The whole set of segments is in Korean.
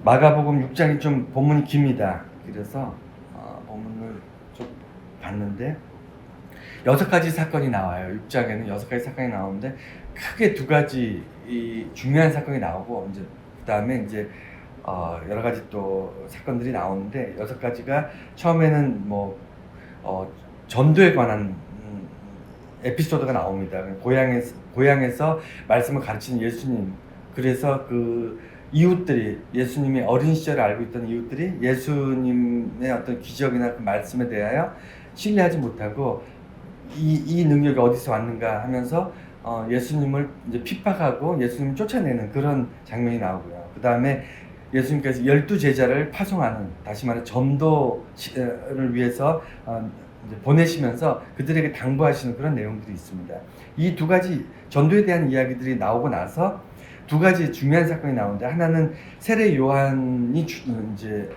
마가복음 6장이 좀 본문이 깁니다. 그래서 본문을 좀 봤는데 6가지 사건이 나와요. 6장에는 6가지 사건이 나오는데 크게 2가지 이 중요한 사건이 나오고 이제 그다음에 이제 여러 가지 또 사건들이 나오는데 6가지가 처음에는 뭐 전도에 관한 에피소드가 나옵니다. 고향에서 말씀을 가르치는 예수님. 그래서 그 이웃들이 예수님이 어린 시절을 알고 있던 이웃들이 예수님의 어떤 기적이나 그 말씀에 대하여 신뢰하지 못하고 이 능력이 어디서 왔는가 하면서 예수님을 이제 핍박하고 예수님을 쫓아내는 그런 장면이 나오고요. 그 다음에 예수님께서 12제자를 파송하는, 다시 말해 전도를 위해서 이제 보내시면서 그들에게 당부하시는 그런 내용들이 있습니다. 이 2가지 전도에 대한 이야기들이 나오고 나서 2가지 중요한 사건이 나오는데, 하나는 세례 요한이 이제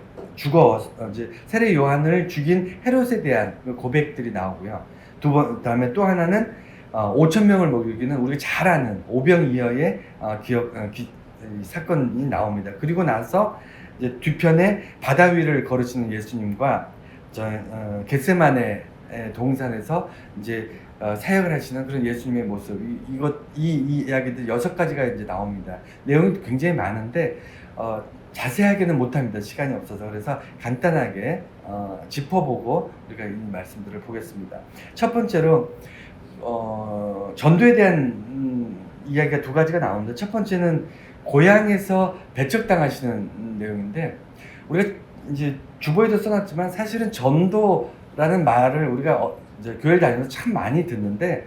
세례 요한을 죽인 헤롯에 대한 고백들이 나오고요. 그다음에 또 하나는 5,000명을 먹이기는 우리가 잘 아는 오병이어의 사건이 나옵니다. 그리고 나서 이제 뒤편에 바다 위를 걸으시는 예수님과 겟세마네 동산에서 이제 사역을 하시는 그런 예수님의 모습, 이 이야기들 6가지가 이제 나옵니다. 내용이 굉장히 많은데 자세하게는 못합니다. 시간이 없어서. 그래서 간단하게 짚어보고 우리가 이 말씀들을 보겠습니다. 첫 번째로 전도에 대한 이야기가 2가지가 나오는데, 첫 번째는 고향에서 배척당하시는 내용인데, 우리가 이제 주보에도 써놨지만 사실은 전도라는 말을 우리가 이제 교회를 다니면서 참 많이 듣는데,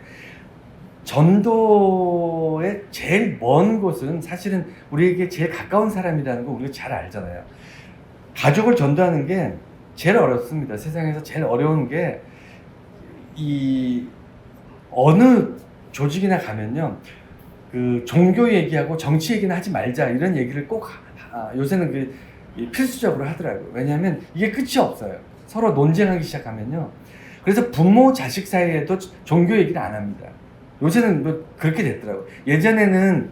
전도의 제일 먼 곳은 사실은 우리에게 제일 가까운 사람이라는 거 우리가 잘 알잖아요. 가족을 전도하는 게 제일 어렵습니다. 세상에서 제일 어려운 게, 이 어느 조직이나 가면요, 그 종교 얘기하고 정치 얘기는 하지 말자 이런 얘기를 꼭 요새는 그 필수적으로 하더라고요. 왜냐하면 이게 끝이 없어요. 서로 논쟁하기 시작하면요. 그래서 부모 자식 사이에도 종교 얘기를 안 합니다. 요새는 뭐 그렇게 됐더라고요. 예전에는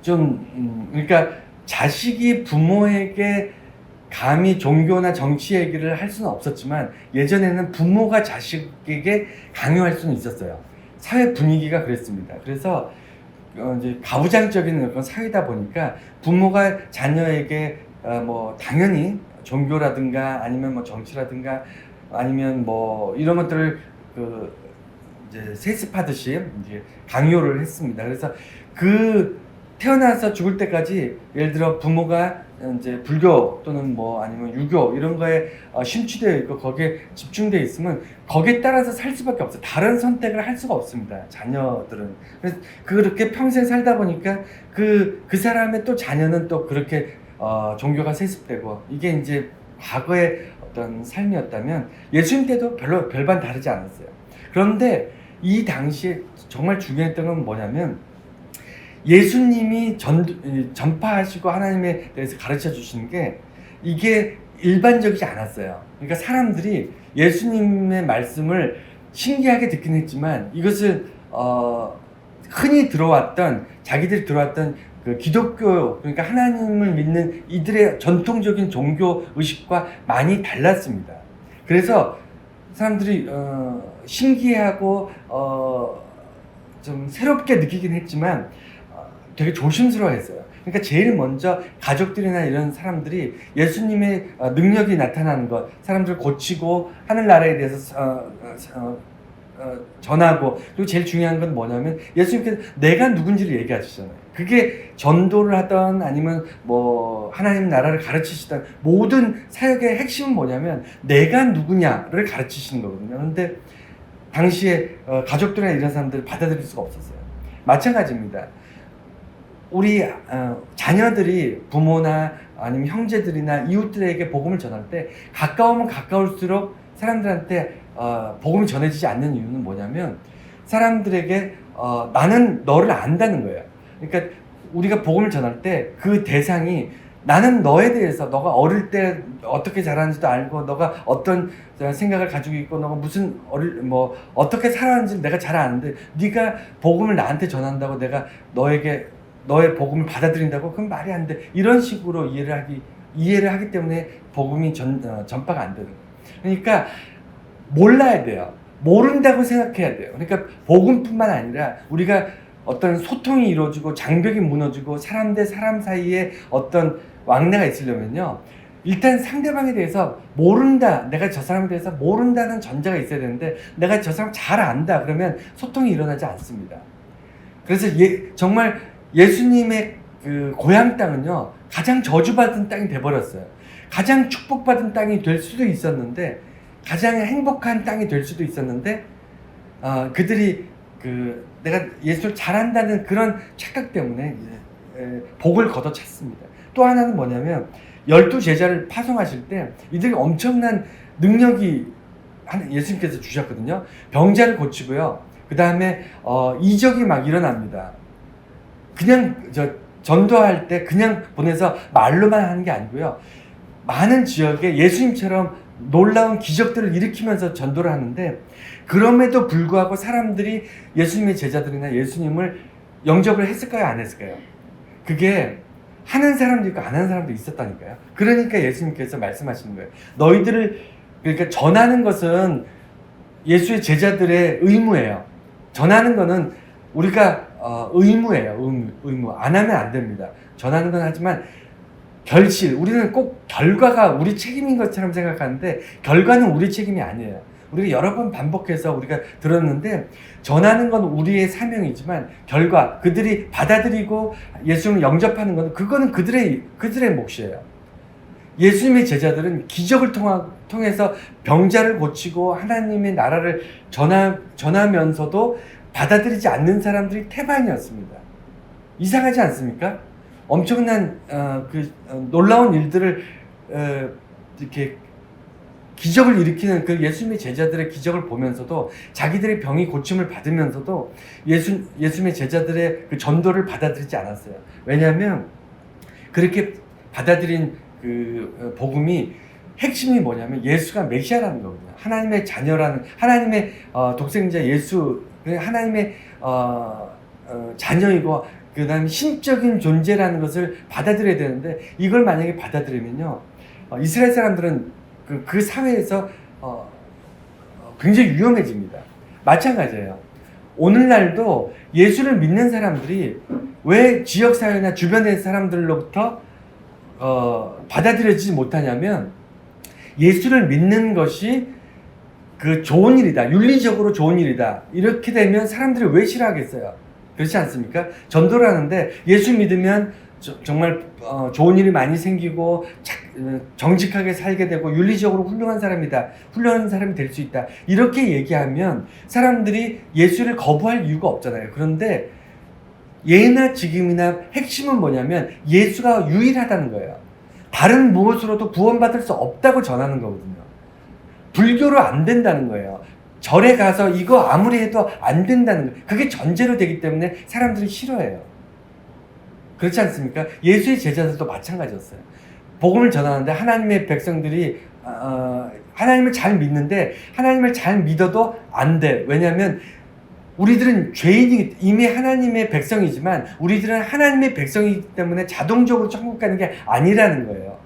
좀 그러니까 자식이 부모에게 감히 종교나 정치 얘기를 할 수는 없었지만, 예전에는 부모가 자식에게 강요할 수는 있었어요. 사회 분위기가 그랬습니다. 그래서 이제 가부장적인 그런 사회다 보니까 부모가 자녀에게 뭐 당연히 종교라든가 아니면 뭐 정치라든가 아니면 뭐 이런 것들을 이제 세습하듯이 이제 강요를 했습니다. 그래서 태어나서 죽을 때까지, 예를 들어 부모가 이제 불교 또는 뭐 아니면 유교 이런 거에 심취되어 있고 거기에 집중되어 있으면 거기에 따라서 살 수밖에 없어요. 다른 선택을 할 수가 없습니다. 자녀들은. 그래서 그렇게 평생 살다 보니까 그 사람의 또 자녀는 또 그렇게 종교가 세습되고, 이게 이제 과거의 어떤 삶이었다면 예수님 때도 별반 다르지 않았어요. 그런데 이 당시에 정말 중요했던 건 뭐냐면, 예수님이 전파하시고 하나님에 대해서 가르쳐 주시는 게 이게 일반적이지 않았어요. 그러니까 사람들이 예수님의 말씀을 신기하게 듣긴 했지만, 이것을 흔히 자기들이 들어왔던 그 기독교, 그러니까 하나님을 믿는 이들의 전통적인 종교 의식과 많이 달랐습니다. 그래서 사람들이 신기해하고 좀 새롭게 느끼긴 했지만 되게 조심스러워했어요. 그러니까 제일 먼저 가족들이나 이런 사람들이 예수님의 능력이 나타나는 것, 사람들을 고치고 하늘나라에 대해서 전하고, 그리고 제일 중요한 건 뭐냐면 예수님께서 내가 누군지를 얘기하시잖아요. 그게 전도를 하던 아니면 뭐 하나님 나라를 가르치시던 모든 사역의 핵심은 뭐냐면 내가 누구냐를 가르치시는 거거든요. 그런데 당시에 가족들이나 이런 사람들을 받아들일 수가 없었어요. 마찬가지입니다. 우리 자녀들이 부모나 아니면 형제들이나 이웃들에게 복음을 전할 때 가까우면 가까울수록 사람들한테 복음이 전해지지 않는 이유는 뭐냐면, 사람들에게 나는 너를 안다는 거예요. 그러니까 우리가 복음을 전할 때 그 대상이 나는 너에 대해서, 너가 어릴 때 어떻게 자라는지도 알고, 너가 어떤 생각을 가지고 있고, 너가 어떻게 살아왔는지 내가 잘 아는데, 네가 복음을 나한테 전한다고 내가 너에게 너의 복음을 받아들인다고? 그건 말이 안 돼. 이런 식으로 이해를 하기 때문에 복음이 전파가 안 되는 거예요. 그러니까 몰라야 돼요. 모른다고 생각해야 돼요. 그러니까 복음뿐만 아니라 우리가 어떤 소통이 이루어지고 장벽이 무너지고 사람 대 사람 사이에 어떤 왕래가 있으려면요, 일단 상대방에 대해서 모른다, 내가 저 사람에 대해서 모른다는 전제가 있어야 되는데, 내가 저 사람 잘 안다 그러면 소통이 일어나지 않습니다. 그래서 정말 예수님의 그 고향 땅은요, 가장 저주받은 땅이 돼버렸어요. 가장 축복받은 땅이 될 수도 있었는데, 가장 행복한 땅이 될 수도 있었는데, 그들이 내가 예수를 잘한다는 그런 착각 때문에 복을 걷어찼습니다. 또 하나는 뭐냐면, 12제자를 파송하실 때 이들이 엄청난 능력이 예수님께서 주셨거든요. 병자를 고치고요. 그 다음에 이적이 막 일어납니다. 그냥 전도할 때 그냥 보내서 말로만 하는 게 아니고요. 많은 지역에 예수님처럼 놀라운 기적들을 일으키면서 전도를 하는데, 그럼에도 불구하고 사람들이 예수님의 제자들이나 예수님을 영접을 했을까요? 안 했을까요? 그게 하는 사람도 있고 안 하는 사람도 있었다니까요. 그러니까 예수님께서 말씀하시는 거예요. 너희들을, 그러니까 전하는 것은 예수의 제자들의 의무예요. 전하는 거는 우리가 의무예요. 의무. 안 하면 안 됩니다. 전하는 건 하지만 우리는 꼭 결과가 우리 책임인 것처럼 생각하는데, 결과는 우리 책임이 아니에요. 우리가 여러 번 반복해서 우리가 들었는데, 전하는 건 우리의 사명이지만 결과, 그들이 받아들이고 예수님을 영접하는 건 그거는 그들의 몫이에요. 예수님의 제자들은 기적을 통해서 병자를 고치고 하나님의 나라를 전하면서도 받아들이지 않는 사람들이 태반이었습니다. 이상하지 않습니까? 엄청난 놀라운 일들을 이렇게 기적을 일으키는 그 예수님의 제자들의 기적을 보면서도, 자기들의 병이 고침을 받으면서도 예수님의 제자들의 그 전도를 받아들이지 않았어요. 왜냐하면 그렇게 받아들인 그 복음이 핵심이 뭐냐면 예수가 메시아라는 거거든요. 하나님의 자녀라는, 하나님의 독생자 예수, 하나님의 자녀이고 그 다음에 신적인 존재라는 것을 받아들여야 되는데, 이걸 만약에 받아들이면요, 이스라엘 사람들은 그 사회에서 굉장히 위험해집니다. 마찬가지예요. 오늘날도 예수를 믿는 사람들이 왜 지역사회나 주변의 사람들로부터 받아들여지지 못하냐면, 예수를 믿는 것이 좋은 일이다, 윤리적으로 좋은 일이다, 이렇게 되면 사람들이 왜 싫어하겠어요? 그렇지 않습니까? 전도를 하는데 예수 믿으면 정말 좋은 일이 많이 생기고 정직하게 살게 되고 윤리적으로 훌륭한 사람이다, 훌륭한 사람이 될 수 있다, 이렇게 얘기하면 사람들이 예수를 거부할 이유가 없잖아요. 그런데 예나 지금이나 핵심은 뭐냐면 예수가 유일하다는 거예요. 다른 무엇으로도 구원받을 수 없다고 전하는 거거든요. 불교로 안 된다는 거예요. 절에 가서 이거 아무리 해도 안 된다는 거예요. 그게 전제로 되기 때문에 사람들이 싫어해요. 그렇지 않습니까? 예수의 제자들도 마찬가지였어요. 복음을 전하는데 하나님의 백성들이 하나님을 잘 믿는데, 하나님을 잘 믿어도 안 돼. 왜냐하면 우리들은 이미 하나님의 백성이지만 우리들은 하나님의 백성이기 때문에 자동적으로 천국 가는 게 아니라는 거예요.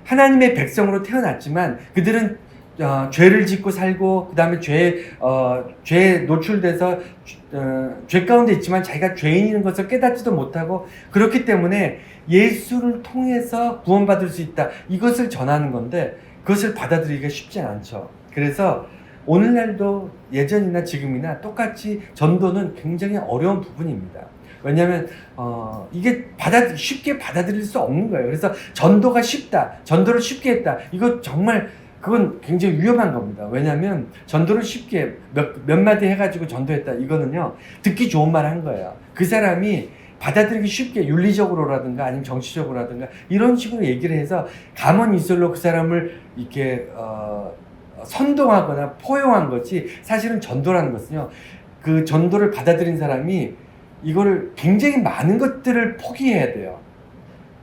하나님의 백성으로 태어났지만 그들은 죄를 짓고 살고, 그 다음에 죄에 노출돼서 죄 가운데 있지만 자기가 죄인인 것을 깨닫지도 못하고, 그렇기 때문에 예수를 통해서 구원받을 수 있다, 이것을 전하는 건데 그것을 받아들이기가 쉽지 않죠. 그래서 오늘날도 예전이나 지금이나 똑같이 전도는 굉장히 어려운 부분입니다. 왜냐하면 이게 쉽게 받아들일 수 없는 거예요. 그래서 전도가 쉽다, 전도를 쉽게 했다, 이거 정말 그건 굉장히 위험한 겁니다. 왜냐하면 전도를 쉽게 몇 마디 해가지고 전도했다, 이거는요, 듣기 좋은 말 한 거예요. 그 사람이 받아들이기 쉽게 윤리적으로라든가 아니면 정치적으로라든가 이런 식으로 얘기를 해서 가만이슬로 그 사람을 이렇게 선동하거나 포용한 것이, 사실은 전도라는 것은요, 그 전도를 받아들인 사람이 이거를 굉장히 많은 것들을 포기해야 돼요.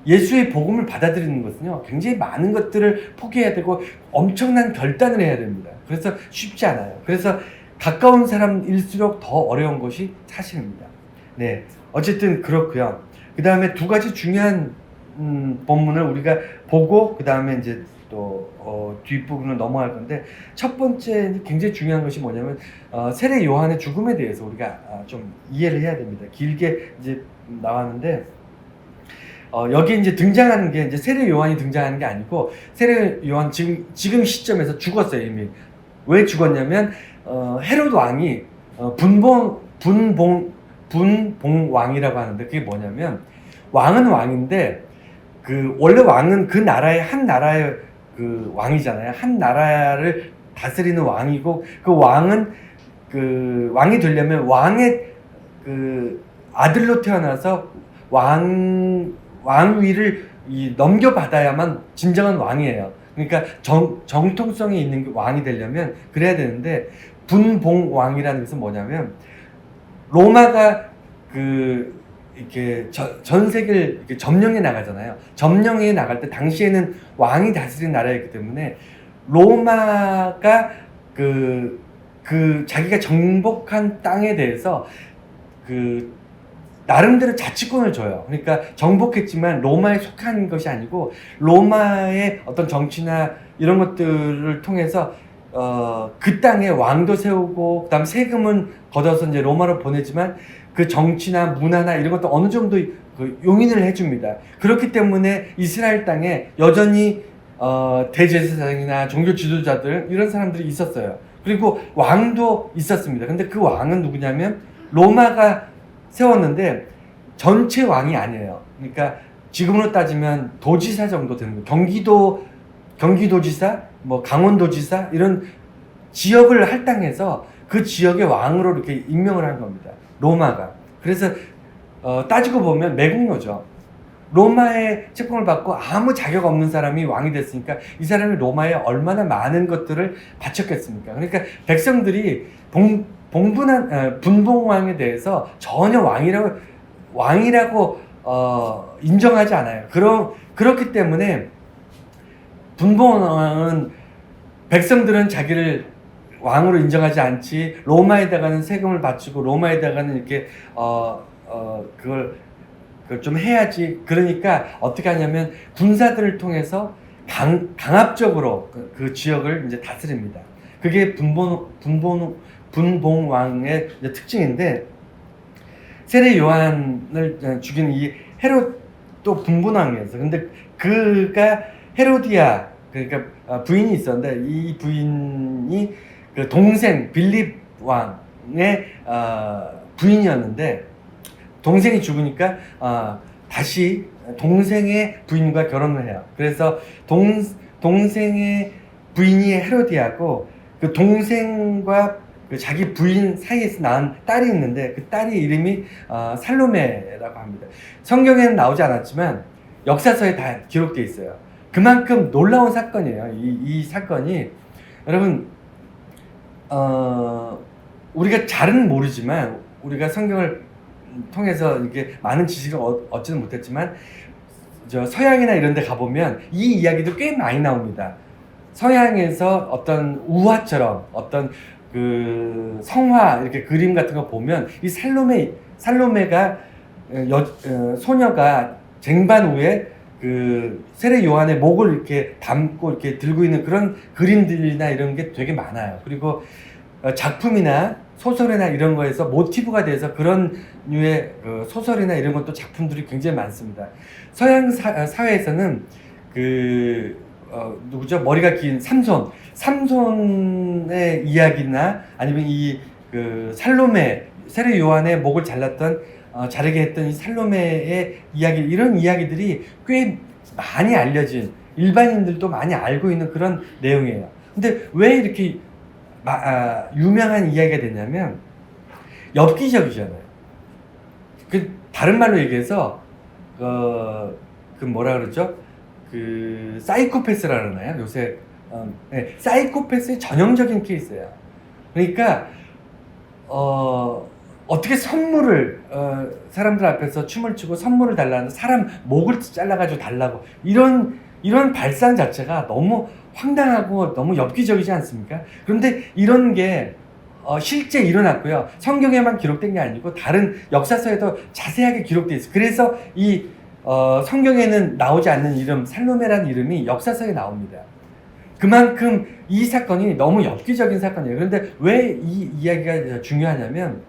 예수의 복음을 받아들이는 것은요, 굉장히 많은 것들을 포기해야 되고 엄청난 결단을 해야 됩니다. 그래서 쉽지 않아요. 그래서 가까운 사람일수록 더 어려운 것이 사실입니다. 네, 어쨌든 그렇고요. 그 다음에 두 가지 중요한 본문을 우리가 보고 그 다음에 이제 또 뒷부분을 넘어갈 건데, 첫 번째 굉장히 중요한 것이 뭐냐면 세례 요한의 죽음에 대해서 우리가 좀 이해를 해야 됩니다. 길게 이제 나왔는데 여기 이제 등장하는 게 이제 세례 요한이 등장하는 게 아니고, 세례 요한 지금 시점에서 죽었어요. 이미. 왜 죽었냐면 헤롯 왕이 분봉 왕이라고 하는데, 그게 뭐냐면 왕은 왕인데 원래 왕은 그 나라의 한 나라의 그 왕이잖아요. 한 나라를 다스리는 왕이고, 그 왕은 그 왕이 되려면 왕의 그 아들로 태어나서 왕위를 넘겨받아야만 진정한 왕이에요. 그러니까 정통성이 있는 왕이 되려면 그래야 되는데, 분봉왕이라는 것은 뭐냐면 로마가 이렇게 전 세계를 이렇게 점령해 나가잖아요. 점령해 나갈 때 당시에는 왕이 다스린 나라였기 때문에 로마가 자기가 정복한 땅에 대해서 나름대로 자치권을 줘요. 그러니까 정복했지만 로마에 속한 것이 아니고, 로마의 어떤 정치나 이런 것들을 통해서 그 땅에 왕도 세우고, 그다음 세금은 걷어서 이제 로마로 보내지만 그 정치나 문화나 이런 것도 어느 정도 용인을 해줍니다. 그렇기 때문에 이스라엘 땅에 여전히 대제사장이나 종교 지도자들 이런 사람들이 있었어요. 그리고 왕도 있었습니다. 근데 그 왕은 누구냐면 로마가 세웠는데 전체 왕이 아니에요. 그러니까 지금으로 따지면 도지사 정도 되는 거예요. 경기도지사, 뭐 강원도지사 이런 지역을 할당해서 그 지역의 왕으로 이렇게 임명을 한 겁니다. 로마가. 그래서 따지고 보면 매국노죠. 로마의 책봉을 받고 아무 자격 없는 사람이 왕이 됐으니까 이 사람이 로마에 얼마나 많은 것들을 바쳤겠습니까? 그러니까 백성들이 분봉왕에 대해서 전혀 왕이라고 인정하지 않아요. 그렇기 때문에 분봉왕은, 백성들은 자기를 왕으로 인정하지 않지, 로마에다가는 세금을 바치고 로마에다가는 이렇게 그걸 좀 해야지. 그러니까 어떻게 하냐면 군사들을 통해서 강압적으로 그 지역을 이제 다스립니다. 그게 분봉왕의 특징인데, 세례 요한을 죽인 이 헤롯도 분봉왕이었어. 근데 그가 헤로디아, 그러니까 부인이 있었는데, 이 부인이 그 동생 빌립 왕의 부인이었는데, 동생이 죽으니까 다시 동생의 부인과 결혼을 해요. 그래서 동생의 부인이 헤로디아고, 그 동생과 그 자기 부인 사이에서 낳은 딸이 있는데, 그 딸이 이름이 살로메라고 합니다. 성경에는 나오지 않았지만 역사서에 다 기록되어 있어요. 그만큼 놀라운 사건이에요. 이 사건이, 여러분, 우리가 잘은 모르지만, 우리가 성경을 통해서 이렇게 많은 지식을 얻지는 못했지만, 서양이나 이런 데 가보면 이 이야기도 꽤 많이 나옵니다. 서양에서 어떤 우화처럼, 어떤 그 성화 이렇게 그림 같은 거 보면, 이 살로메가 소녀가 쟁반 위에 그 세례 요한의 목을 이렇게 담고 이렇게 들고 있는 그런 그림들이나 이런 게 되게 많아요. 그리고 작품이나 소설이나 이런 거에서 모티브가 돼서 그런 류의 소설이나 이런 것도 작품들이 굉장히 많습니다. 서양 사회에서는 누구죠? 머리가 긴 삼손의 이야기나, 아니면 살로메, 세례 요한의 목을 자르게 했던 이 살로메의 이야기, 이런 이야기들이 꽤 많이 알려진, 일반인들도 많이 알고 있는 그런 내용이에요. 근데 왜 이렇게 유명한 이야기가 되냐면, 엽기적이잖아요. 다른 말로 얘기해서 뭐라 그러죠? 사이코패스라 그러나요? 요새 네, 사이코패스의 전형적인 케이스예요. 그러니까 어떻게 선물을 사람들 앞에서 춤을 추고 선물을 달라는, 사람 목을 잘라가지고 달라고, 이런 발상 자체가 너무 황당하고 너무 엽기적이지 않습니까? 그런데 이런 게 실제 일어났고요. 성경에만 기록된 게 아니고 다른 역사서에도 자세하게 기록되어 있어요. 그래서 이 성경에는 나오지 않는 이름 살로메라는 이름이 역사서에 나옵니다. 그만큼 이 사건이 너무 엽기적인 사건이에요. 그런데 왜 이 이야기가 중요하냐면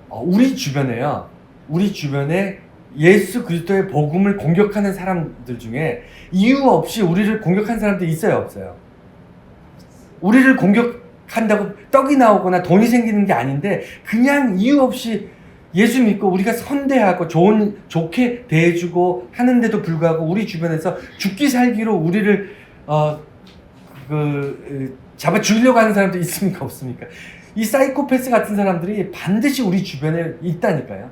우리 주변에 예수 그리스도의 복음을 공격하는 사람들 중에 이유 없이 우리를 공격한 사람들이 있어요, 없어요? 우리를 공격한다고 떡이 나오거나 돈이 생기는 게 아닌데 그냥 이유 없이 예수 믿고 우리가 선대하고 좋게 대해주고 하는데도 불구하고 우리 주변에서 죽기 살기로 우리를 잡아 죽이려고 하는 사람도 있습니까, 없습니까? 이 사이코패스 같은 사람들이 반드시 우리 주변에 있다니까요.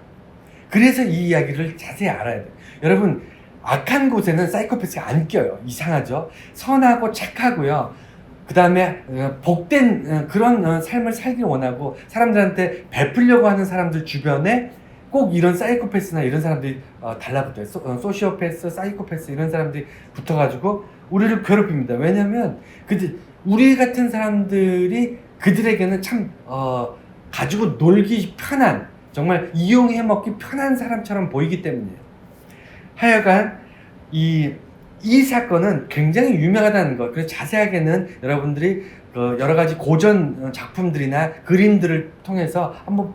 그래서 이 이야기를 자세히 알아야 돼요. 여러분, 악한 곳에는 사이코패스가 안 껴요. 이상하죠? 선하고 착하고요. 그 다음에 복된 그런 삶을 살길 원하고 사람들한테 베풀려고 하는 사람들 주변에 꼭 이런 사이코패스나 이런 사람들이 달라붙어요. 소시오패스, 사이코패스 이런 사람들이 붙어가지고 우리를 괴롭힙니다. 왜냐면 우리 같은 사람들이 그들에게는 참 가지고 놀기 편한, 정말 이용해 먹기 편한 사람처럼 보이기 때문이에요. 하여간 이 사건은 굉장히 유명하다는 것. 그래서 자세하게는 여러분들이 여러 가지 고전 작품들이나 그림들을 통해서 한번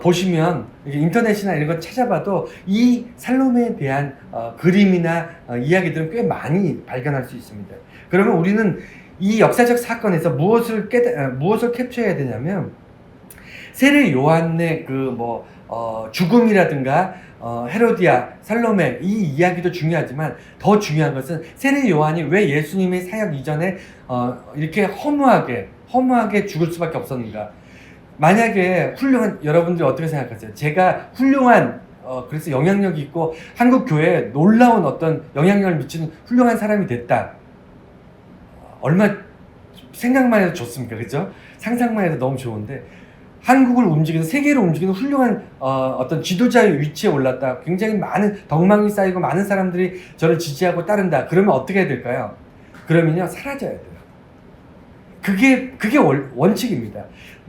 보시면 인터넷이나 이런 거 찾아봐도 이 살로메에 대한 그림이나 이야기들은 꽤 많이 발견할 수 있습니다. 그러면 우리는 이 역사적 사건에서 무엇을 캡처해야 되냐면 세례 요한의 죽음이라든가 헤로디아, 살로메 이 이야기도 중요하지만 더 중요한 것은 세례 요한이 왜 예수님의 사역 이전에 이렇게 허무하게 죽을 수밖에 없었는가. 만약에 여러분들이 어떻게 생각하세요? 제가 훌륭한 그래서 영향력이 있고 한국 교회에 놀라운 어떤 영향력을 미치는 훌륭한 사람이 됐다. 얼마 생각만 해도 좋습니까? 그죠? 상상만 해도 너무 좋은데 한국을 움직이는, 세계를 움직이는 훌륭한 어떤 지도자의 위치에 올랐다. 굉장히 많은 덕망이 쌓이고 많은 사람들이 저를 지지하고 따른다. 그러면 어떻게 해야 될까요? 그러면요, 사라져야 돼요. 그게 원칙입니다.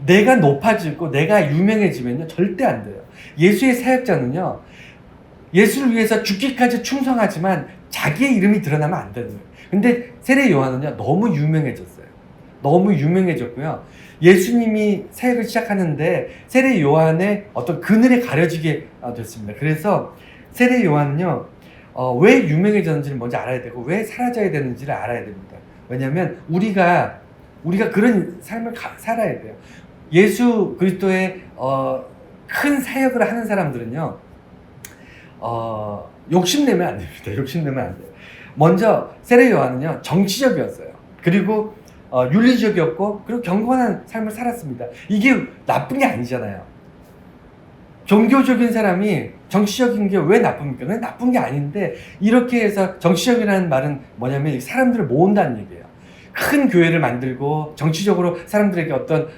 내가 높아지고 내가 유명해지면요, 절대 안 돼요. 예수의 사역자는요, 예수를 위해서 죽기까지 충성하지만 자기의 이름이 드러나면 안 되는 거예요. 근데 세례 요한은요, 너무 유명해졌고요. 예수님이 사역을 시작하는데 세례 요한의 어떤 그늘에 가려지게 됐습니다. 그래서 세례 요한은요, 왜 유명해졌는지를 먼저 알아야 되고 왜 사라져야 되는지를 알아야 됩니다. 왜냐하면 우리가 그런 삶을 살아야 돼요. 예수 그리스도의 큰 사역을 하는 사람들은요, 욕심내면 안 됩니다. 욕심내면 안 돼요. 먼저 세례 요한은요, 정치적이었어요. 그리고 윤리적이었고 그리고 경건한 삶을 살았습니다. 이게 나쁜 게 아니잖아요. 종교적인 사람이 정치적인 게 왜 나쁩니까? 그건 나쁜 게 아닌데 이렇게 해서 정치적이라는 말은 뭐냐면 사람들을 모은다는 얘기예요. 큰 교회를 만들고 정치적으로 사람들에게 어떤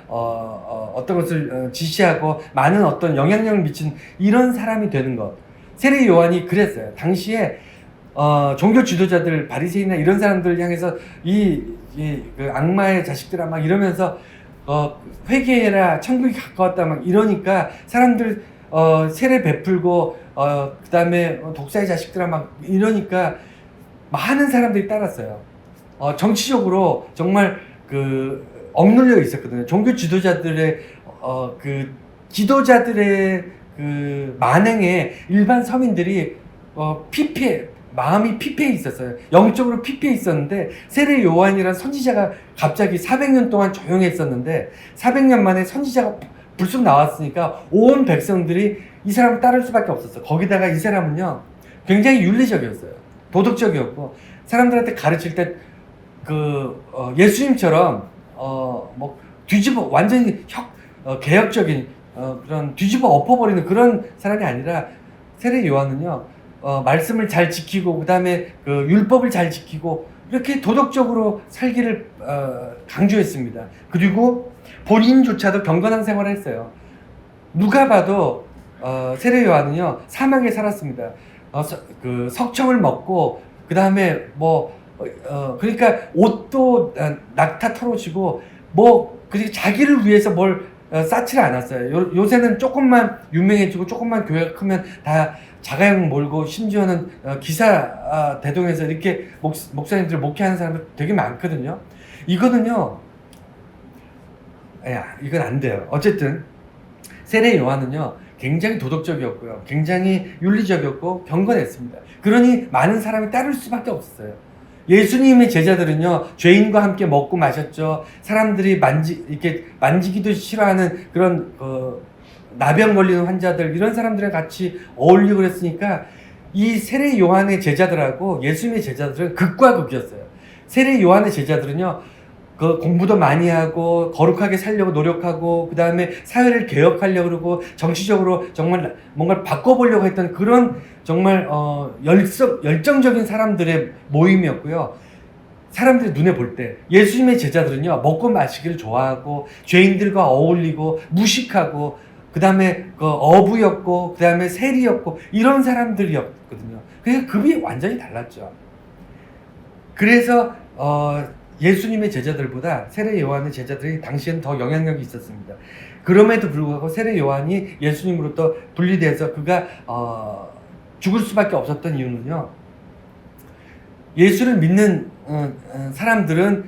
것을 지시하고 많은 어떤 영향력을 미친 이런 사람이 되는 것. 세례 요한이 그랬어요. 당시에 종교 지도자들, 바리새인이나 이런 사람들 향해서 그 악마의 자식들아 막 이러면서 회개해라, 천국이 가까웠다 막 이러니까 사람들 세례 베풀고 그 다음에 독사의 자식들아 막 이러니까 많은 사람들이 따랐어요. 정치적으로 정말 억눌려 있었거든요. 종교 지도자들의 지도자들의 만행에 일반 서민들이 마음이 피폐해 있었어요. 영적으로 피폐해 있었는데 세례 요한이라는 선지자가 갑자기 400년 동안 조용했었는데 400년 만에 선지자가 불쑥 나왔으니까 온 백성들이 이 사람을 따를 수밖에 없었어요. 거기다가 이 사람은요, 굉장히 윤리적이었어요. 도덕적이었고 사람들한테 가르칠 때 예수님처럼 완전히 개혁적인 그런 뒤집어 엎어버리는 그런 사람이 아니라 세례 요한은요, 말씀을 잘 지키고 그 다음에 율법을 잘 지키고 이렇게 도덕적으로 살기를 강조했습니다. 그리고 본인조차도 경건한 생활을 했어요. 누가 봐도 세례 요한은요, 사막에 살았습니다. 석청을 먹고 그 다음에 그러니까 옷도 낙타 털어지고 그리고 자기를 위해서 뭘 쌓지를 않았어요. 요새는 조금만 유명해지고 조금만 교회가 크면 다 자가용 몰고 심지어는 기사 대동해서 이렇게 목사님들 목회하는 사람들 되게 많거든요. 이거는요, 이건 안 돼요. 어쨌든 세례 요한은요 굉장히 도덕적이었고요, 굉장히 윤리적이었고 경건했습니다. 그러니 많은 사람이 따를 수밖에 없었어요. 예수님의 제자들은요 죄인과 함께 먹고 마셨죠. 사람들이 이렇게 만지기도 싫어하는 그런 나병 걸리는 환자들, 이런 사람들이랑 같이 어울리고 그랬으니까 이 세례 요한의 제자들하고 예수님의 제자들은 극과 극이었어요. 세례 요한의 제자들은요 공부도 많이 하고 거룩하게 살려고 노력하고 그 다음에 사회를 개혁하려고 그러고 정치적으로 정말 뭔가를 바꿔보려고 했던 그런 정말 열정적인 사람들의 모임이었고요. 사람들이 눈에 볼 때 예수님의 제자들은요 먹고 마시기를 좋아하고 죄인들과 어울리고 무식하고 그 다음에 어부였고 그 다음에 세리였고 이런 사람들이었거든요. 그래서 급이 완전히 달랐죠. 그래서 예수님의 제자들보다 세례 요한의 제자들이 당시에는 더 영향력이 있었습니다. 그럼에도 불구하고 세례 요한이 예수님으로부터 분리돼서 그가 죽을 수밖에 없었던 이유는요, 예수를 믿는 사람들은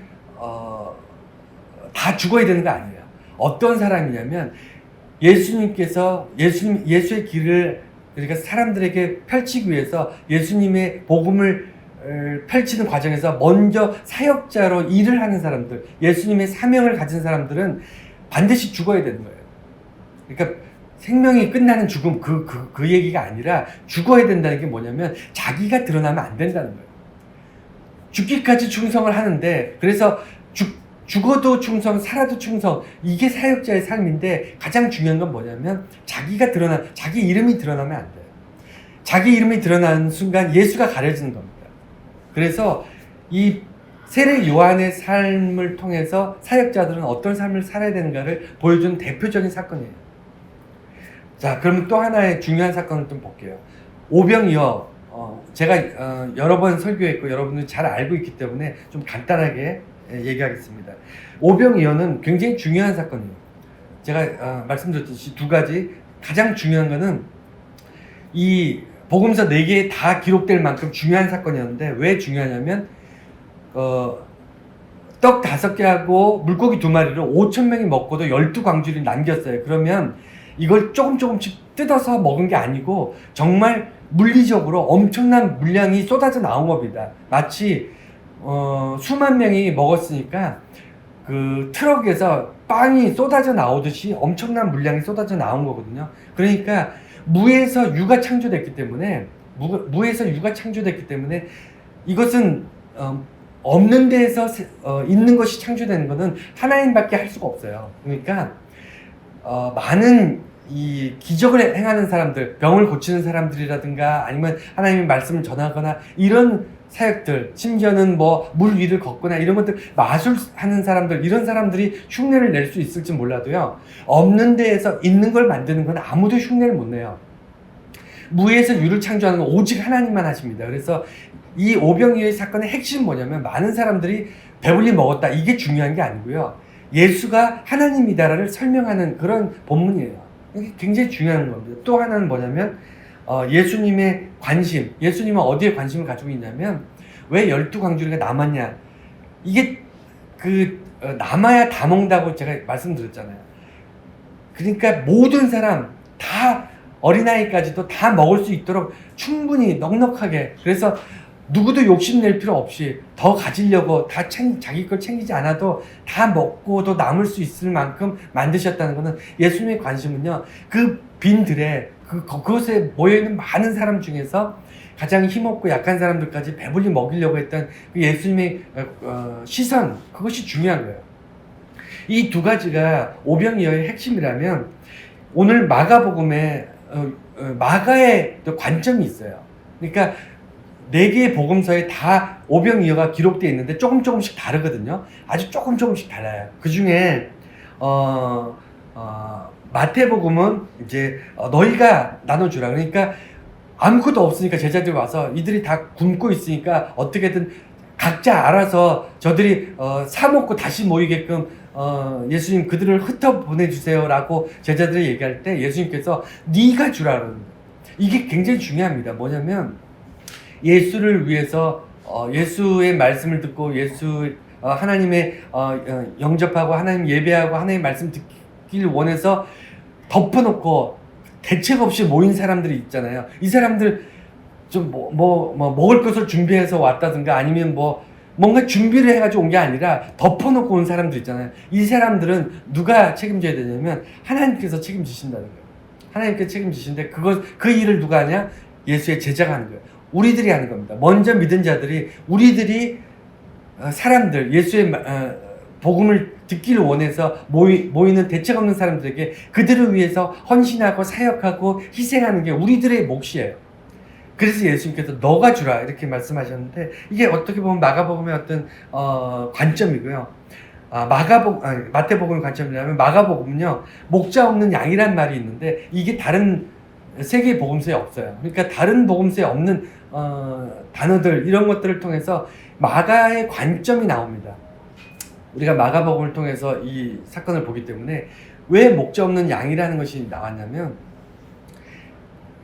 다 죽어야 되는 거 아니에요. 어떤 사람이냐면 예수의 길을 그러니까 사람들에게 펼치기 위해서 예수님의 복음을 펼치는 과정에서 먼저 사역자로 일을 하는 사람들, 예수님의 사명을 가진 사람들은 반드시 죽어야 되는 거예요. 그러니까 생명이 끝나는 죽음, 그 얘기가 아니라 죽어야 된다는 게 뭐냐면 자기가 드러나면 안 된다는 거예요. 죽기까지 충성을 하는데, 그래서 죽어도 충성, 살아도 충성, 이게 사역자의 삶인데 가장 중요한 건 뭐냐면 자기 이름이 드러나면 안 돼요. 자기 이름이 드러나는 순간 예수가 가려지는 겁니다. 그래서 이 세례 요한의 삶을 통해서 사역자들은 어떤 삶을 살아야 되는가를 보여준 대표적인 사건이에요. 자, 그러면 또 하나의 중요한 사건을 좀 볼게요. 오병이어, 제가 여러 번 설교했고 여러분들이 잘 알고 있기 때문에 좀 간단하게 얘기하겠습니다. 오병이어는 굉장히 중요한 사건이에요. 제가 말씀드렸듯이 두 가지, 가장 중요한 거는 이 복음서 4개에 다 기록될 만큼 중요한 사건이었는데, 왜 중요하냐면 떡 5개하고 물고기 2마리를 5,000명이 먹고도 12광주리 남겼어요. 그러면 이걸 조금씩 뜯어서 먹은 게 아니고 정말 물리적으로 엄청난 물량이 쏟아져 나온 겁니다. 마치 수만 명이 먹었으니까 그 트럭에서 빵이 쏟아져 나오듯이 엄청난 물량이 쏟아져 나온 거거든요. 그러니까 무에서 유가 창조됐기 때문에 이것은 없는 데에서 있는 것이 창조되는 것은 하나님밖에 할 수가 없어요. 그러니까 많은 이 기적을 행하는 사람들, 병을 고치는 사람들이라든가 아니면 하나님의 말씀을 전하거나 이런 사역들, 심지어는 물 위를 걷거나 이런 것들, 마술하는 사람들, 이런 사람들이 흉내를 낼 수 있을지 몰라도요, 없는 데에서 있는 걸 만드는 건 아무도 흉내를 못 내요. 무에서 유를 창조하는 건 오직 하나님만 하십니다. 그래서 이 오병이어의 사건의 핵심은 뭐냐면 많은 사람들이 배불리 먹었다, 이게 중요한 게 아니고요, 예수가 하나님이다를 설명하는 그런 본문이에요. 이게 굉장히 중요한 겁니다. 또 하나는 뭐냐면 예수님의 관심, 예수님은 어디에 관심을 가지고 있냐면 왜 12광주리가 남았냐, 이게 남아야 다 먹는다고 제가 말씀드렸잖아요. 그러니까 모든 사람 다, 어린아이까지도 다 먹을 수 있도록 충분히 넉넉하게, 그래서 누구도 욕심낼 필요 없이 더 가지려고 자기 걸 챙기지 않아도 다 먹고도 남을 수 있을 만큼 만드셨다는 것은, 예수님의 관심은요, 그 빈들에 그곳에 모여있는 많은 사람 중에서 가장 힘없고 약한 사람들까지 배불리 먹이려고 했던 그 예수님의 시선, 그것이 중요한 거예요. 이 두 가지가 오병이어의 핵심이라면, 오늘 마가복음에 마가의 또 관점이 있어요. 그러니까 4개의 복음서에 다 오병이어가 기록되어 있는데 조금씩 다르거든요. 아주 조금씩 달라요. 그 중에 마태복음은 이제 너희가 나눠주라. 그러니까 아무것도 없으니까 제자들이 와서 이들이 다 굶고 있으니까 어떻게든 각자 알아서 저들이 사 먹고 다시 모이게끔 예수님 그들을 흩어 보내주세요라고 제자들이 얘기할 때 예수님께서 네가 주라 그러는 거예요. 이게 굉장히 중요합니다. 뭐냐면 예수를 위해서 예수의 말씀을 듣고 하나님의 영접하고 하나님 예배하고 하나님의 말씀 듣기를 원해서 덮어놓고 대책 없이 모인 사람들이 있잖아요. 이 사람들 좀 먹을 것을 준비해서 왔다든가 아니면 뭔가 준비를 해가지고 온 게 아니라 덮어놓고 온 사람들 있잖아요. 이 사람들은 누가 책임져야 되냐면 하나님께서 책임지신다는 거예요. 하나님께서 책임지신데 그 일을 누가 하냐? 예수의 제자가 하는 거예요. 우리들이 하는 겁니다. 먼저 믿은 자들이 우리들이 사람들 예수의 복음을 듣기를 원해서 모이는 대책 없는 사람들에게 그들을 위해서 헌신하고 사역하고 희생하는 게 우리들의 몫이에요. 그래서 예수님께서 너가 주라 이렇게 말씀하셨는데 이게 어떻게 보면 마가복음의 어떤 관점이고요. 마태복음의 관점이라면 마가복음은요 목자 없는 양이란 말이 있는데 이게 다른 세계 복음서에 없어요. 그러니까 다른 복음서에 없는 단어들 이런 것들을 통해서 마가의 관점이 나옵니다. 우리가 마가복음을 통해서 이 사건을 보기 때문에 왜 목자 없는 양이라는 것이 나왔냐면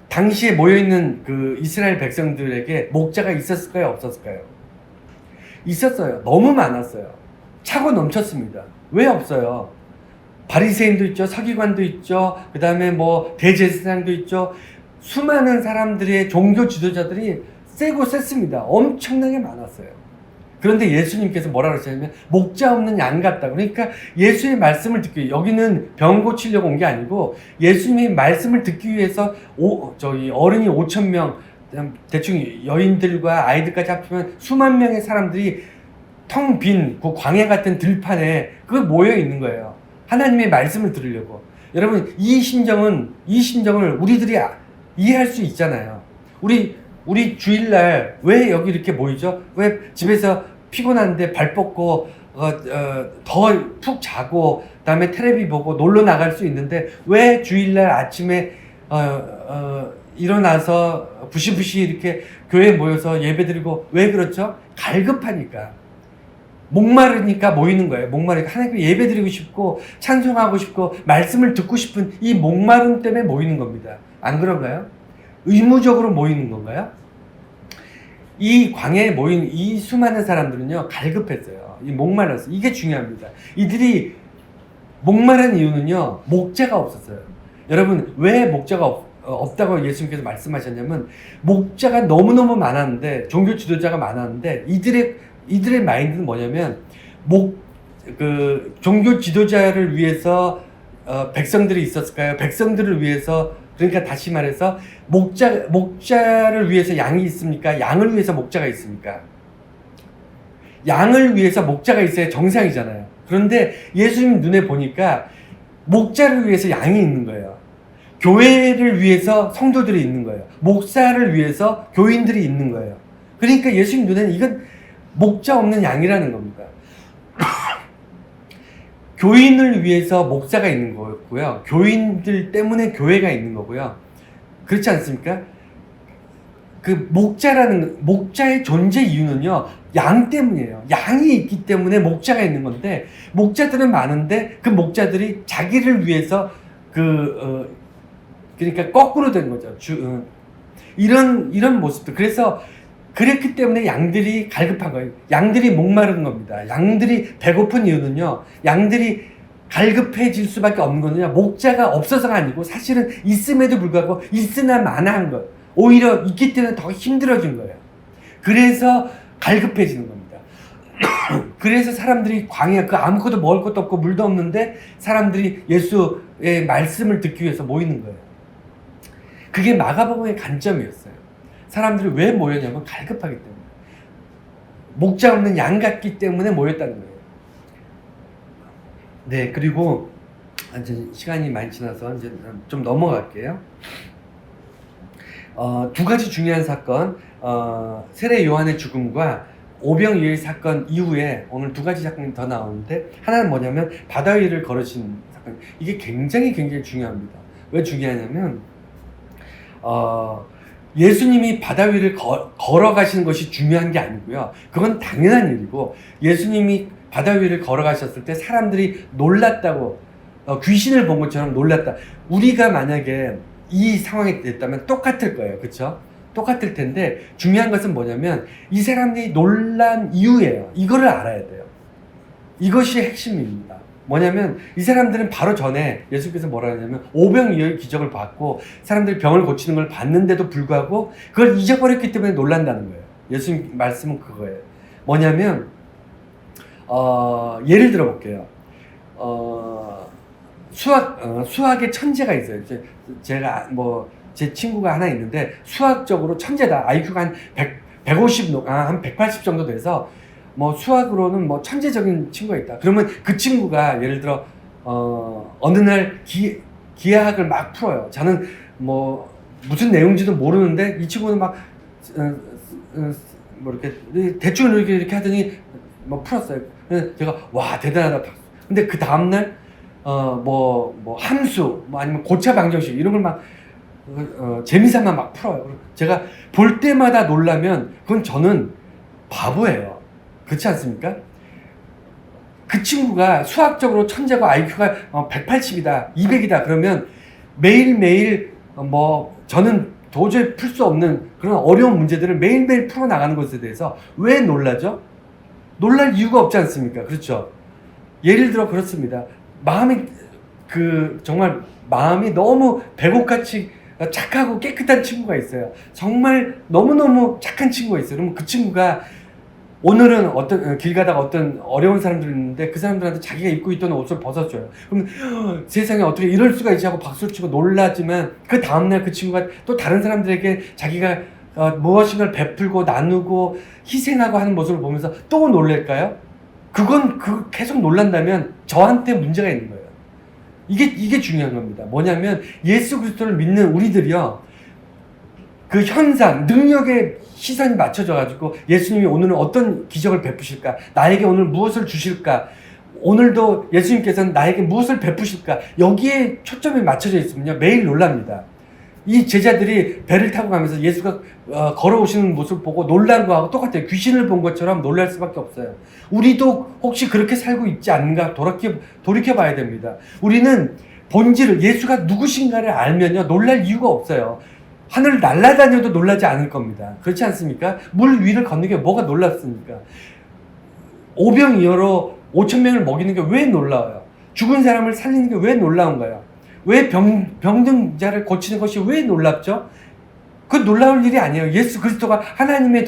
당시에 모여있는 그 이스라엘 백성들에게 목자가 있었을까요? 없었을까요? 있었어요. 너무 많았어요. 차고 넘쳤습니다. 왜 없어요? 바리새인도 있죠. 서기관도 있죠. 그 다음에 대제사장도 있죠. 수많은 사람들의 종교 지도자들이 세고 셌습니다. 엄청나게 많았어요. 그런데 예수님께서 뭐라 그러셨냐면 목자 없는 양 같다. 그러니까 예수의 말씀을 듣기 위해 여기는 병 고치려고 온 게 아니고 예수님의 말씀을 듣기 위해서 어른이 5,000명 대충 여인들과 아이들까지 합치면 수만 명의 사람들이 텅 빈 그 광야 같은 들판에 모여 있는 거예요. 하나님의 말씀을 들으려고. 여러분 이 심정을 우리들이 이해할 수 있잖아요. 우리 주일날 왜 여기 이렇게 모이죠? 왜 집에서 피곤한데 발 뻗고 더 푹 자고 그다음에 텔레비 보고 놀러 나갈 수 있는데 왜 주일날 아침에 일어나서 부시부시 이렇게 교회에 모여서 예배드리고 왜 그렇죠? 갈급하니까. 목마르니까 모이는 거예요. 목마르니까 하나님께 예배드리고 싶고 찬송하고 싶고 말씀을 듣고 싶은 이 목마름 때문에 모이는 겁니다. 안 그런가요? 의무적으로 모이는 건가요? 이 광야에 모인 이 수많은 사람들은요 갈급했어요. 이 목말랐어요. 이게 중요합니다. 이들이 목마른 이유는요 목자가 없었어요. 여러분 왜 목자가 없다고 예수님께서 말씀하셨냐면 목자가 너무너무 많았는데 종교 지도자가 많았는데 이들의 마인드는 뭐냐면 종교 지도자를 위해서 백성들이 있었을까요? 백성들을 위해서 그러니까 다시 말해서 목자를 위해서 양이 있습니까? 양을 위해서 목자가 있습니까? 양을 위해서 목자가 있어야 정상이잖아요. 그런데 예수님 눈에 보니까 목자를 위해서 양이 있는 거예요. 교회를 위해서 성도들이 있는 거예요. 목사를 위해서 교인들이 있는 거예요. 그러니까 예수님 눈에는 이건 목자 없는 양이라는 겁니다. 교인을 위해서 목사가 있는 거고요. 교인들 때문에 교회가 있는 거고요. 그렇지 않습니까? 그 목자의 존재 이유는요. 양 때문이에요. 양이 있기 때문에 목자가 있는 건데 목자들은 많은데 그 목자들이 자기를 위해서 그러니까 거꾸로 된 거죠. 이런 모습들. 그래서 그랬기 때문에 양들이 갈급한 거예요. 양들이 목마른 겁니다. 양들이 배고픈 이유는요. 양들이 갈급해질 수밖에 없는 거는요. 목자가 없어서가 아니고 사실은 있음에도 불구하고 있으나 마나한 것. 오히려 있기 때문에 더 힘들어진 거예요. 그래서 갈급해지는 겁니다. 그래서 사람들이 광야 아무것도 먹을 것도 없고 물도 없는데 사람들이 예수의 말씀을 듣기 위해서 모이는 거예요. 그게 마가복음의 관점이었어요. 사람들이 왜 모였냐면 갈급하기 때문에. 목자 없는 양 같기 때문에 모였다는 거예요. 네, 그리고 이제 시간이 많이 지나서 이제 좀 넘어갈게요. 두 가지 중요한 사건, 세례 요한의 죽음과 오병이의 사건 이후에 오늘 두 가지 사건이 더 나오는데 하나는 뭐냐면 바다 위를 걸으신 사건. 이게 굉장히 중요합니다. 왜 중요하냐면 예수님이 바다 위를 걸어가시는 것이 중요한 게 아니고요. 그건 당연한 일이고 예수님이 바다 위를 걸어가셨을 때 사람들이 놀랐다고, 귀신을 본 것처럼 놀랐다. 우리가 만약에 이 상황이 됐다면 똑같을 거예요. 그쵸? 똑같을 텐데 중요한 것은 뭐냐면 이 사람들이 놀란 이유예요. 이거를 알아야 돼요. 이것이 핵심입니다. 뭐냐면 이 사람들은 바로 전에 예수께서 뭐라 하냐면 오병이어의 기적을 받고 사람들이 병을 고치는 걸 봤는데도 불구하고 그걸 잊어버렸기 때문에 놀란다는 거예요. 예수님 말씀은 그거예요. 뭐냐면 예를 들어 볼게요. 수학의 천재가 있어요. 제가 제 친구가 하나 있는데 수학적으로 천재다. IQ가 한 150, 한 180 정도 돼서 수학으로는 천재적인 친구가 있다. 그러면 그 친구가 예를 들어 어느 날 기하학을 막 풀어요. 저는 무슨 내용인지도 모르는데 이 친구는 이렇게 대충 이렇게 하더니 풀었어요. 그래서 제가 와 대단하다. 근데 그 다음날 함수 아니면 고차 방정식 이런 걸 막 재미삼아 막 풀어요. 제가 볼 때마다 놀라면 그건 저는 바보예요. 그렇지 않습니까? 그 친구가 수학적으로 천재고 IQ가 180이다, 200이다 그러면 매일매일 저는 도저히 풀 수 없는 그런 어려운 문제들을 매일매일 풀어나가는 것에 대해서 왜 놀라죠? 놀랄 이유가 없지 않습니까? 그렇죠? 예를 들어 그렇습니다. 정말 마음이 너무 백옥같이 착하고 깨끗한 친구가 있어요. 정말 너무너무 착한 친구가 있어요. 그러면 그 친구가 오늘은 길 가다가 어떤 어려운 사람들이 있는데 그 사람들한테 자기가 입고 있던 옷을 벗어줘요. 그럼 세상에 어떻게 이럴 수가 있지 하고 박수를 치고 놀라지만 그 다음날 그 친구가 또 다른 사람들에게 자기가 무엇인가를 베풀고 나누고 희생하고 하는 모습을 보면서 또 놀랄까요? 그건 계속 놀란다면 저한테 문제가 있는 거예요. 이게 중요한 겁니다. 뭐냐면 예수 그리스도를 믿는 우리들이요. 그 현상, 능력에 시선이 맞춰져 가지고 예수님이 오늘은 어떤 기적을 베푸실까? 나에게 오늘 무엇을 주실까? 오늘도 예수님께서는 나에게 무엇을 베푸실까? 여기에 초점이 맞춰져 있으면요. 매일 놀랍니다. 이 제자들이 배를 타고 가면서 예수가 걸어오시는 모습을 보고 놀란 거하고 똑같아요. 귀신을 본 것처럼 놀랄 수밖에 없어요. 우리도 혹시 그렇게 살고 있지 않는가 돌이켜봐야 됩니다. 우리는 본질을 예수가 누구신가를 알면요. 놀랄 이유가 없어요. 하늘을 날아다녀도 놀라지 않을 겁니다. 그렇지 않습니까? 물 위를 걷는 게 뭐가 놀랍습니까? 오병이어로 5,000명을 먹이는 게 왜 놀라워요? 죽은 사람을 살리는 게 왜 놀라운가요? 왜 병든 자를 고치는 것이 왜 놀랍죠? 그 놀라울 일이 아니에요. 예수 그리스도가 하나님의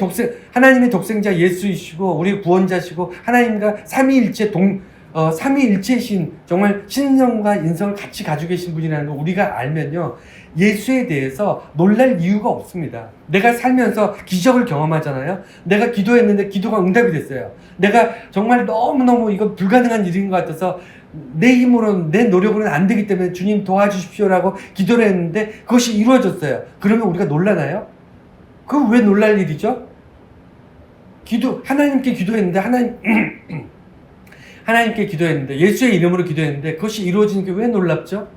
독생자 예수이시고 우리 구원자시고 하나님과 삼위일체이신 정말 신성과 인성을 같이 가지고 계신 분이라는 걸 우리가 알면요. 예수에 대해서 놀랄 이유가 없습니다. 내가 살면서 기적을 경험하잖아요. 내가 기도했는데 기도가 응답이 됐어요. 내가 정말 너무너무 이거 불가능한 일인 것 같아서 내 힘으로는 내 노력으로는 안 되기 때문에 주님 도와주십시오라고 기도를 했는데 그것이 이루어졌어요. 그러면 우리가 놀라나요? 그거 왜 놀랄 일이죠? 하나님께 기도했는데 하나님께 기도했는데 예수의 이름으로 기도했는데 그것이 이루어지는 게 왜 놀랍죠?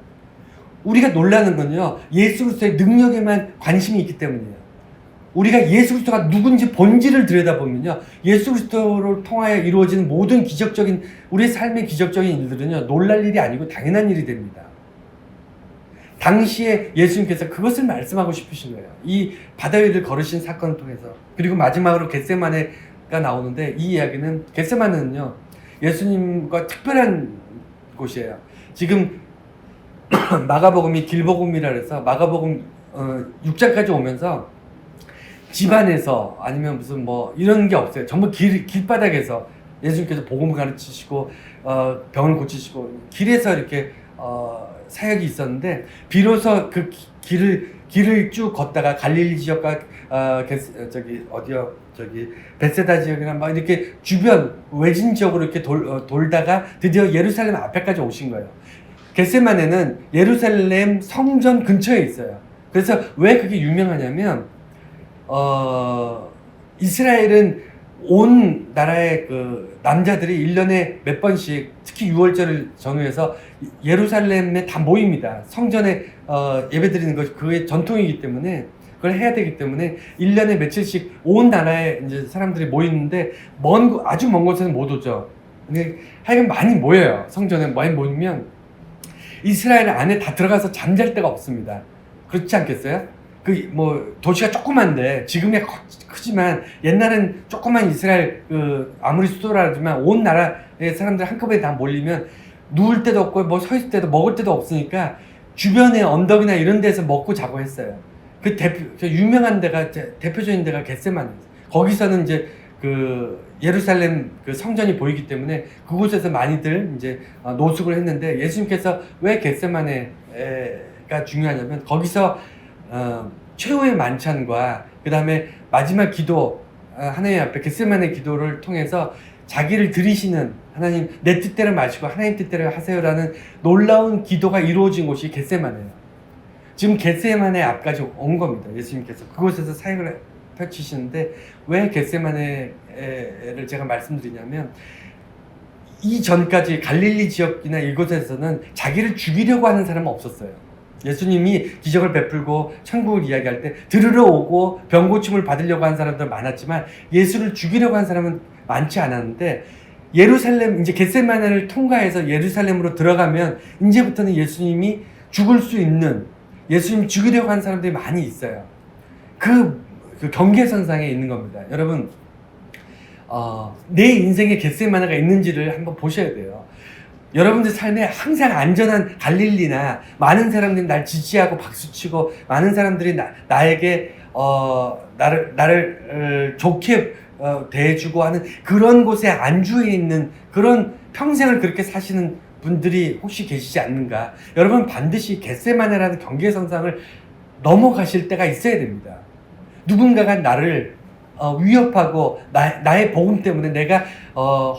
우리가 놀라는 건요. 예수 그리스도의 능력에만 관심이 있기 때문이에요. 우리가 예수 그리스도가 누군지 본질을 들여다보면요. 예수 그리스도를 통하여 이루어지는 모든 우리의 삶의 기적적인 일들은요. 놀랄 일이 아니고 당연한 일이 됩니다. 당시에 예수님께서 그것을 말씀하고 싶으신 거예요. 이 바다 위를 걸으신 사건을 통해서. 그리고 마지막으로 겟세마네가 나오는데 이 이야기는 겟세마네는요. 예수님과 특별한 곳이에요. 지금 마가복음이 길복음이라 해서 마가복음 6장까지 오면서 집안에서 아니면 무슨 이런 게 없어요. 전부 길바닥에서 예수님께서 복음을 가르치시고 병을 고치시고 길에서 이렇게 사역이 있었는데 비로소 그 길을 쭉 걷다가 갈릴리 지역과 벳세다 지역이나 막 이렇게 주변 외진 지역으로 이렇게 돌다가 드디어 예루살렘 앞에까지 오신 거예요. 겟세마네는 예루살렘 성전 근처에 있어요. 그래서 왜 그게 유명하냐면 이스라엘은 온 나라의 그 남자들이 1년에 몇 번씩 특히 6월절을 전후해서 예루살렘에 다 모입니다. 성전에 예배드리는 것이 그의 전통이기 때문에 그걸 해야 되기 때문에 1년에 며칠씩 온 나라에 이제 사람들이 모이는데 아주 먼 곳에는 못 오죠. 근데 하여간 많이 모여요. 성전에 많이 모이면 이스라엘 안에 다 들어가서 잠잘 데가 없습니다. 그렇지 않겠어요? 그 뭐 도시가 조그만데 지금야 크지만 옛날엔 조그만 이스라엘 그 아무리 수도라지만 온 나라의 사람들 한꺼번에 다 몰리면 누울 데도 없고 뭐 서 있을 때도 먹을 데도 없으니까 주변에 언덕이나 이런 데서 먹고 자고 했어요. 그 유명한 데가 대표적인 데가 겟세마네. 거기서는 이제 그 예루살렘 그 성전이 보이기 때문에 그곳에서 많이들 이제 노숙을 했는데 예수님께서 왜 겟세마네가 중요하냐면 거기서 최후의 만찬과 그 다음에 마지막 기도 하나님 앞에 겟세마네 기도를 통해서 자기를 들이시는 하나님 내 뜻대로 마시고 하나님 뜻대로 하세요라는 놀라운 기도가 이루어진 곳이 겟세마네예요. 지금 겟세마네 앞까지 온 겁니다. 예수님께서 그곳에서 사역을 펼치시는데 왜 겟세마네를 제가 말씀드리냐면 이전까지 갈릴리 지역이나 이곳에서는 자기를 죽이려고 하는 사람은 없었어요. 예수님이 기적을 베풀고 천국을 이야기할 때 들으러 오고 병 고침을 받으려고 하는 사람들 많았지만 예수를 죽이려고 하는 사람은 많지 않았는데 예루살렘 이제 겟세마네를 통과해서 예루살렘으로 들어가면 이제부터는 예수님이 죽을 수 있는 예수님 죽이려고 하는 사람들이 많이 있어요. 그 경계선상에 있는 겁니다. 여러분 내 인생에 겟세마네가 있는지를 한번 보셔야 돼요. 여러분들 삶에 항상 안전한 갈릴리나 많은 사람들이 날 지지하고 박수치고 많은 사람들이 나에게 나를 좋게 대해주고 하는 그런 곳에 안주해 있는 그런 평생을 그렇게 사시는 분들이 혹시 계시지 않는가? 여러분 반드시 겟세마네라는 경계선상을 넘어가실 때가 있어야 됩니다. 누군가가 나를 위협하고 나의 복음 때문에 내가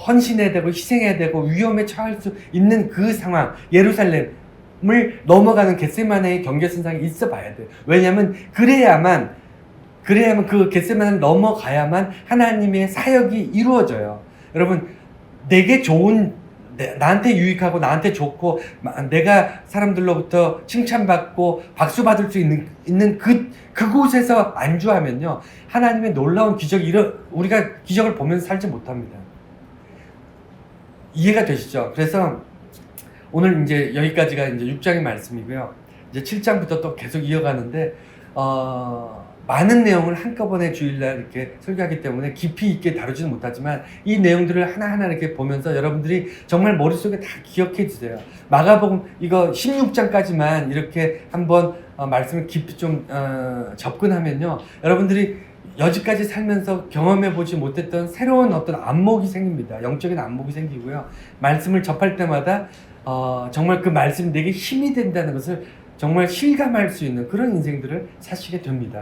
헌신해야 되고 희생해야 되고 위험에 처할 수 있는 그 상황 예루살렘을 넘어가는 겟세마네의 경계선상에 있어 봐야 돼요. 왜냐하면 그래야만 그 겟세마네를 넘어가야만 하나님의 사역이 이루어져요. 여러분 내게 좋은 나한테 유익하고 나한테 좋고 내가 사람들로부터 칭찬받고 박수받을 수 있는 그곳에서 안주하면요 하나님의 놀라운 우리가 기적을 보면서 살지 못합니다. 이해가 되시죠? 그래서 오늘 이제 여기까지가 이제 6장의 말씀이고요. 이제 7장부터 또 계속 이어가는데 많은 내용을 한꺼번에 주일날 이렇게 설교하기 때문에 깊이 있게 다루지는 못하지만 이 내용들을 하나하나 이렇게 보면서 여러분들이 정말 머릿속에 다 기억해 주세요. 마가복음 이거 16장까지만 이렇게 한번 말씀을 깊이 좀 접근하면요. 여러분들이 여지까지 살면서 경험해 보지 못했던 새로운 어떤 안목이 생깁니다. 영적인 안목이 생기고요. 말씀을 접할 때마다 정말 그 말씀이 내게 힘이 된다는 것을 정말 실감할 수 있는 그런 인생들을 사시게 됩니다.